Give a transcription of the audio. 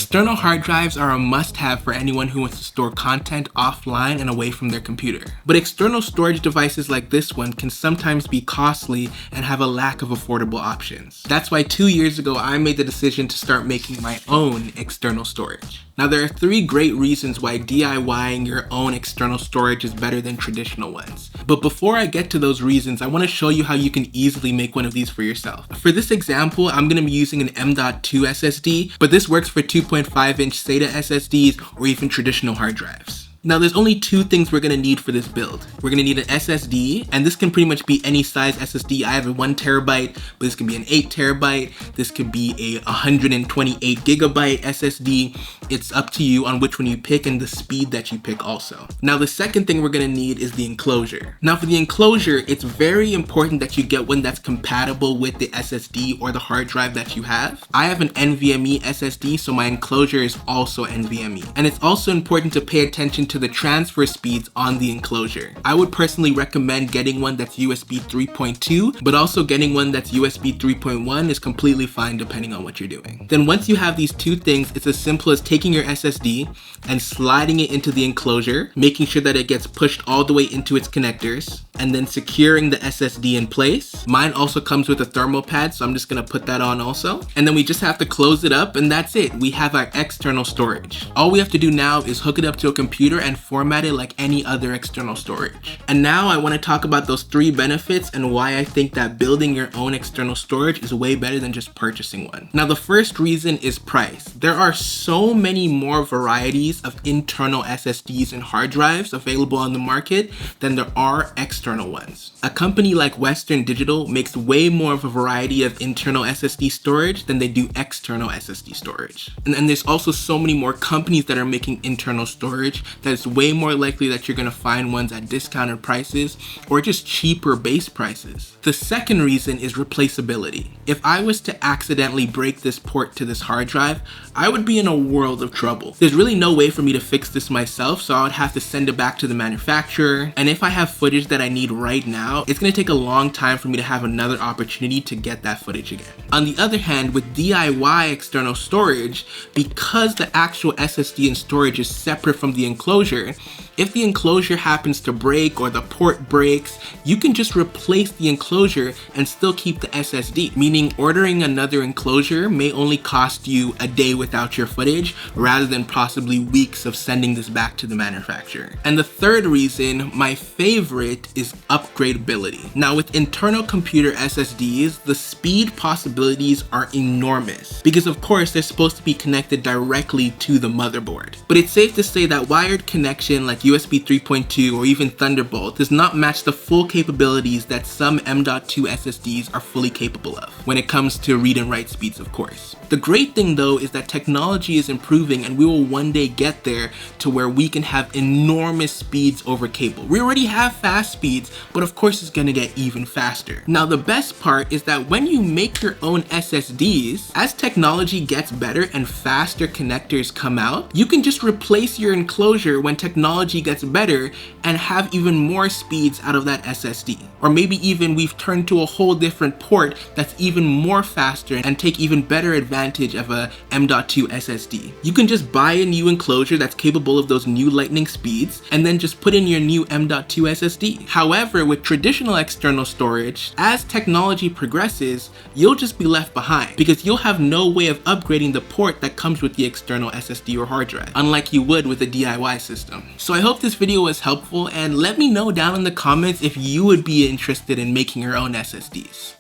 External hard drives are a must-have for anyone who wants to store content offline and away from their computer. But external storage devices like this one can sometimes be costly and have a lack of affordable options. That's why 2 years ago I made the decision to start making my own external storage. Now there are 3 great reasons why DIYing your own external storage is better than traditional ones. But before I get to those reasons, I want to show you how you can easily make one of these for yourself. For this example, I'm going to be using an M.2 SSD, but this works for 2.5-inch SATA SSDs or even traditional hard drives. Now there's only 2 things we're going to need for this build. We're going to need an SSD, and this can pretty much be any size SSD. I have a 1 terabyte, but this can be an 8 terabyte. This could be a 128 gigabyte SSD. It's up to you on which one you pick and the speed that you pick also. Now the second thing we're going to need is the enclosure. Now for the enclosure, it's very important that you get one that's compatible with the SSD or the hard drive that you have. I have an NVMe SSD, so my enclosure is also NVMe. And it's also important to pay attention to the transfer speeds on the enclosure. I would personally recommend getting one that's USB 3.2, but also getting one that's USB 3.1 is completely fine depending on what you're doing. Then once you have these 2 things, it's as simple as taking your SSD and sliding it into the enclosure, making sure that it gets pushed all the way into its connectors, and then securing the SSD in place. Mine also comes with a thermal pad, so I'm just gonna put that on also. And then we just have to close it up, and that's it. We have our external storage. All we have to do now is hook it up to a computer and format it like any other external storage. And now I want to talk about those 3 benefits and why I think that building your own external storage is way better than just purchasing one. Now the first reason is price. There are so many more varieties of internal SSDs and hard drives available on the market than there are external ones. A company like Western Digital makes way more of a variety of internal SSD storage than they do external SSD storage. And there's also so many more companies that are making internal storage that it's way more likely that you're gonna find ones at discounted prices or just cheaper base prices. The second reason is replaceability. If I was to accidentally break this port to this hard drive, I would be in a world of trouble. There's really no way for me to fix this myself, so I would have to send it back to the manufacturer. And if I have footage that I need right now, it's gonna take a long time for me to have another opportunity to get that footage again. On the other hand, with DIY external storage, because the actual SSD and storage is separate from the enclosure, if the enclosure happens to break or the port breaks, you can just replace the enclosure and still keep the SSD, meaning ordering another enclosure may only cost you a day without your footage rather than possibly weeks of sending this back to the manufacturer. And the third reason, my favorite, is upgradability. Now with internal computer SSDs, the speed possibilities are enormous because of course they're supposed to be connected directly to the motherboard. But it's safe to say that wired connection like USB 3.2 or even Thunderbolt does not match the full capabilities that some M.2 SSDs are fully capable of when it comes to read and write speeds, of course. The great thing though is that technology is improving and we will one day get there to where we can have enormous speeds over cable. We already have fast speeds, but of course it's gonna get even faster. Now the best part is that when you make your own SSDs, as technology gets better and faster connectors come out, you can just replace your enclosure when technology gets better and have even more speeds out of that SSD. Or maybe even we've turned to a whole different port that's even more faster and take even better advantage of a M.2 SSD. You can just buy a new enclosure that's capable of those new lightning speeds and then just put in your new M.2 SSD. However, with traditional external storage, as technology progresses, you'll just be left behind because you'll have no way of upgrading the port that comes with the external SSD or hard drive, unlike you would with a DIY system. So I hope this video was helpful, and let me know down in the comments if you would be interested in making your own SSDs.